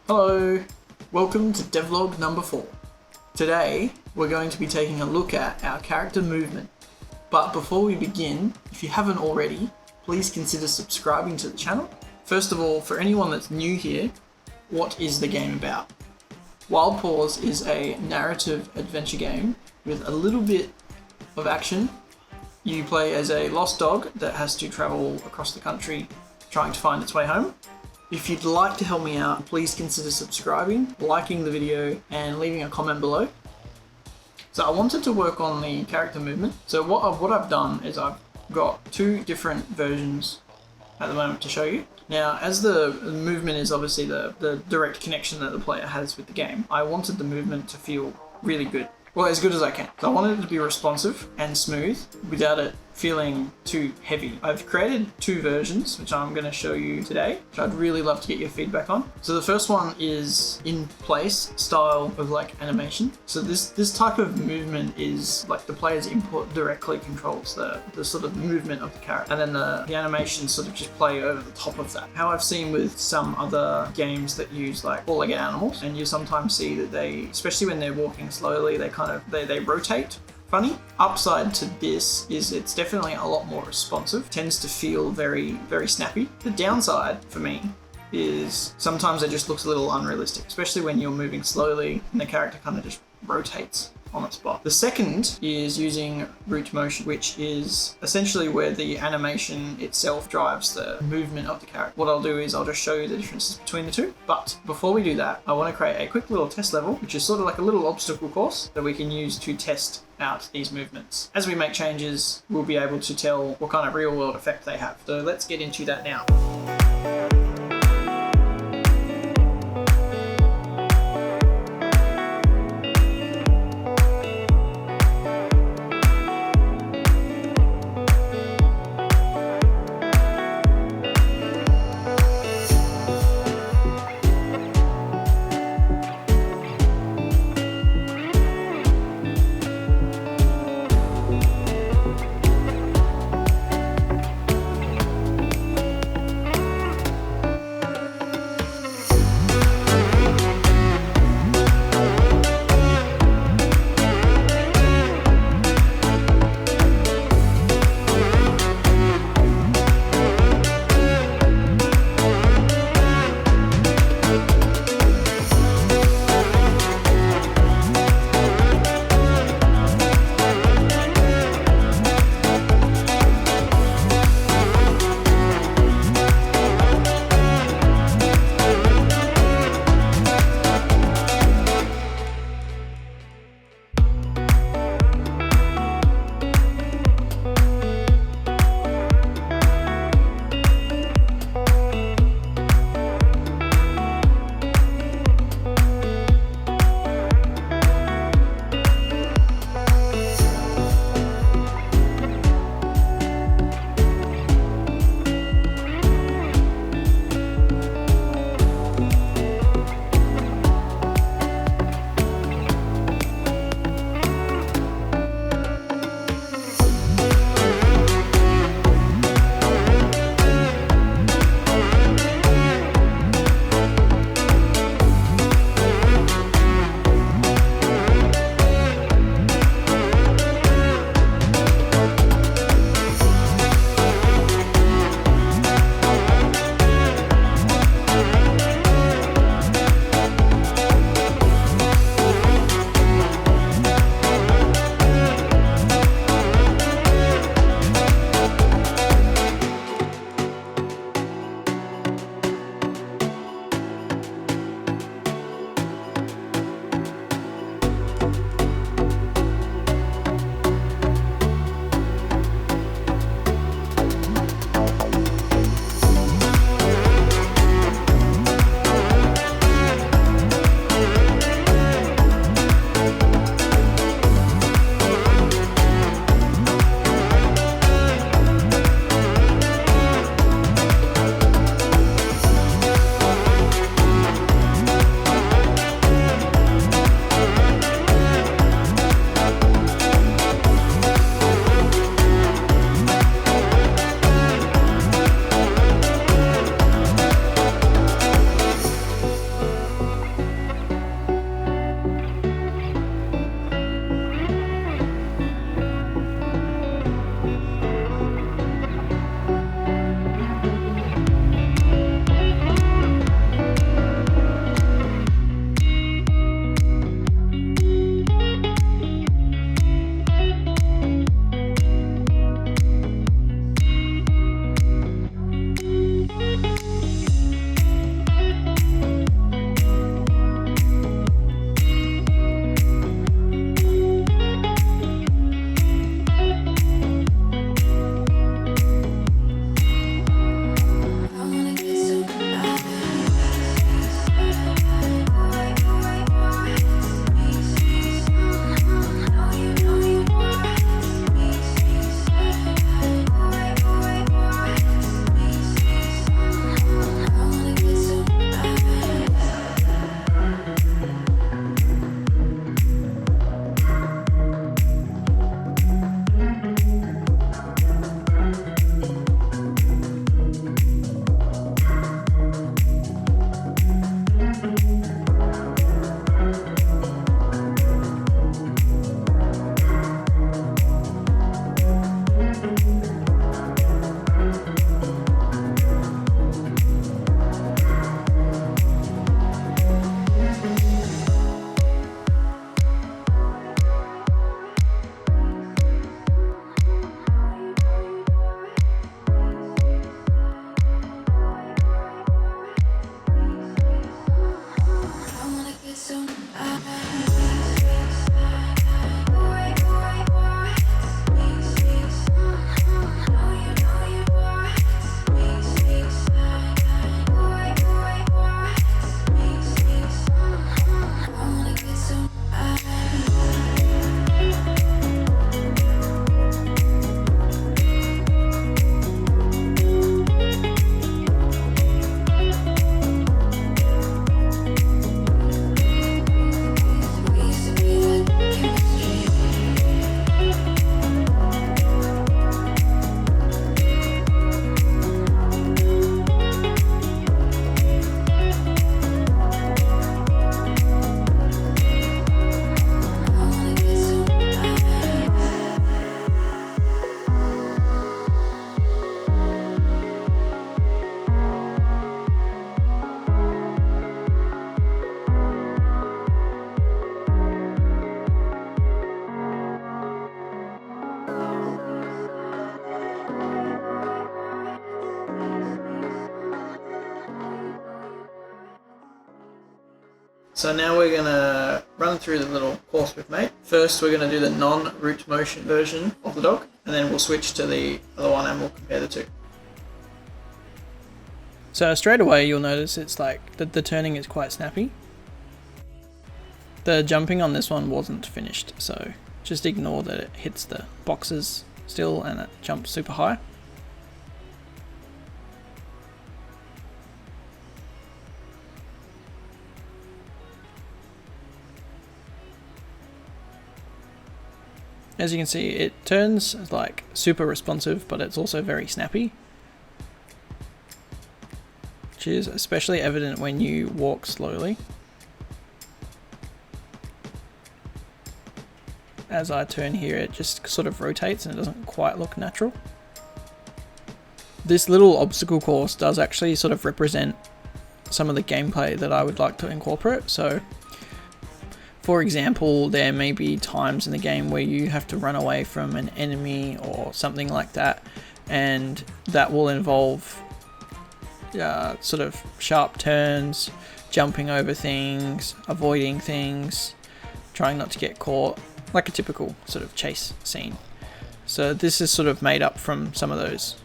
Hello, welcome to devlog number 4. Today we're going to be taking a look at our character movement. But before we begin, if you haven't already, please consider subscribing to the channel. First of all, for anyone that's new here, what is the game about? Wild Paws is a narrative adventure game with a little bit of action. You play as a lost dog that has to travel across the country trying to find its way home. If you'd like to help me out, please consider subscribing, liking the video, and leaving a comment below. So I wanted to work on the character movement. So what I've done is I've got two different versions at the moment to show you. Now, as the movement is obviously the direct connection that the player has with the game, I wanted the movement to feel really good. Well, as good as I can. So I wanted it to be responsive and smooth without it feeling too heavy. I've created two versions, which I'm going to show you today, which I'd really love to get your feedback on. So the first one is in place style of like animation. So this type of movement is like the player's input directly controls the sort of movement of the character, and then the animations sort of just play over the top of that. How I've seen with some other games that use like four-legged animals, and you sometimes see that they, especially when they're walking slowly, they rotate funny. Upside to this is it's definitely a lot more responsive, tends to feel very, very snappy. The downside for me is sometimes it just looks a little unrealistic, especially when you're moving slowly and the character kind of just rotates on the spot. The second is using root motion, which is essentially where the animation itself drives the movement of the character. What I'll do is I'll just show you the differences between the two. But before we do that, I want to create a quick little test level, which is sort of like a little obstacle course that we can use to test out these movements. As we make changes, we'll be able to tell what kind of real world effect they have. So let's get into that now. So now we're going to run through the little course we've made. First, we're going to do the non-root motion version of the dog, and then we'll switch to the other one and we'll compare the two. So straight away you'll notice it's like the turning is quite snappy. The jumping on this one wasn't finished, so just ignore that it hits the boxes still and it jumps super high. As you can see, it turns like super responsive, but it's also very snappy, which is especially evident when you walk slowly. As I turn here, it just sort of rotates and it doesn't quite look natural. This little obstacle course does actually sort of represent some of the gameplay that I would like to incorporate. So, for example, there may be times in the game where you have to run away from an enemy or something like that, and that will involve sort of sharp turns, jumping over things, avoiding things, trying not to get caught, like a typical sort of chase scene. So this is sort of made up from some of those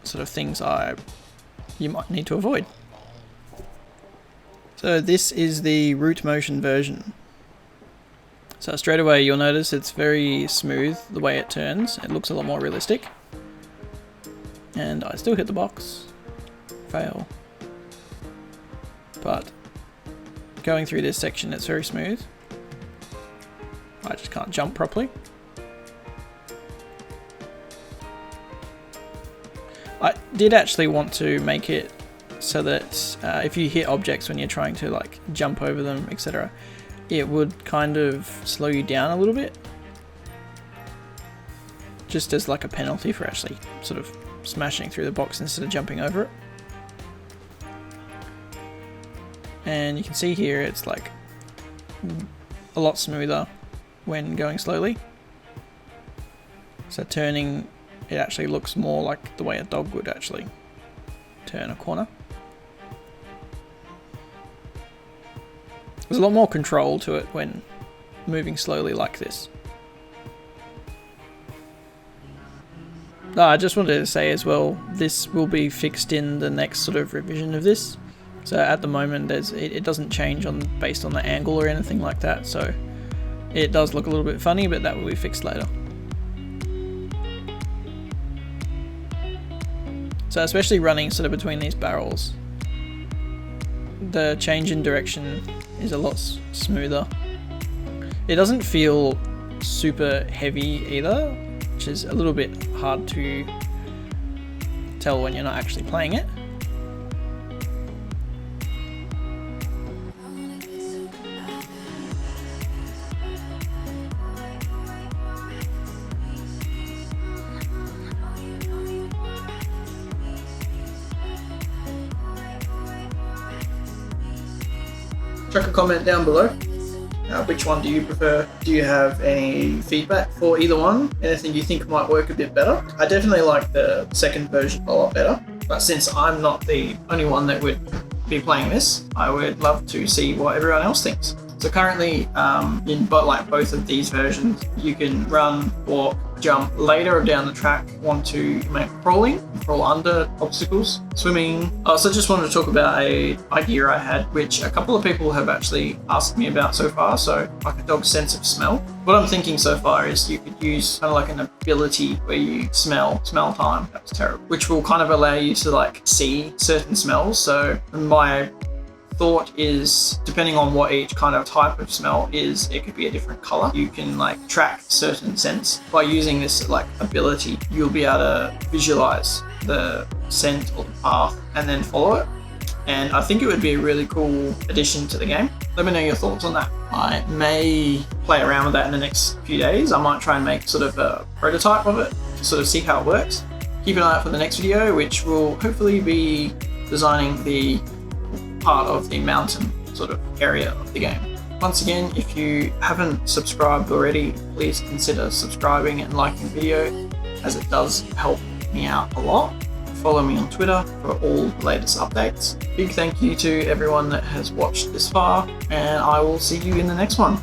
sort of things you might need to avoid. So this is the root motion version. So straight away you'll notice it's very smooth the way it turns. It looks a lot more realistic. And I still hit the box. Fail. But going through this section it's very smooth. I just can't jump properly. I did actually want to make it so that if you hit objects when you're trying to like jump over them, etc., it would kind of slow you down a little bit, just as like a penalty for actually sort of smashing through the box instead of jumping over it. And you can see here it's like a lot smoother when going slowly. So turning, it actually looks more like the way a dog would actually turn a corner. There's a lot more control to it when moving slowly like this. I just wanted to say as well, this will be fixed in the next sort of revision of this. So at the moment it doesn't change based on the angle or anything like that, so it does look a little bit funny, but that will be fixed later. So especially running sort of between these barrels, the change in direction is a lot smoother. It doesn't feel super heavy either, which is a little bit hard to tell when you're not actually playing it. Chuck a comment down below. Which one do you prefer? Do you have any feedback for either one? Anything you think might work a bit better? I definitely like the second version a lot better, but since I'm not the only one that would be playing this, I would love to see what everyone else thinks. So currently, in both of these versions, you can run, walk, jump later down the track, want to make crawling, crawl under obstacles, swimming. So I just wanted to talk about an idea I had, which a couple of people have actually asked me about so far, so like a dog's sense of smell. What I'm thinking so far is you could use kind of like an ability where you smell time, that was terrible, which will kind of allow you to like see certain smells. So my thought is, depending on what each kind of type of smell is, it could be a different color. You can like track certain scents. By using this like ability, you'll be able to visualize the scent or the path and then follow it. And I think it would be a really cool addition to the game. Let me know your thoughts on that. I may play around with that in the next few days. I might try and make sort of a prototype of it to sort of see how it works. Keep an eye out for the next video, which will hopefully be designing the part of the mountain sort of area of the game. Once again, if you haven't subscribed already, please consider subscribing and liking the video, as it does help me out a lot. follow me on Twitter for all the latest updates. Big thank you to everyone that has watched this far, and I will see you in the next one.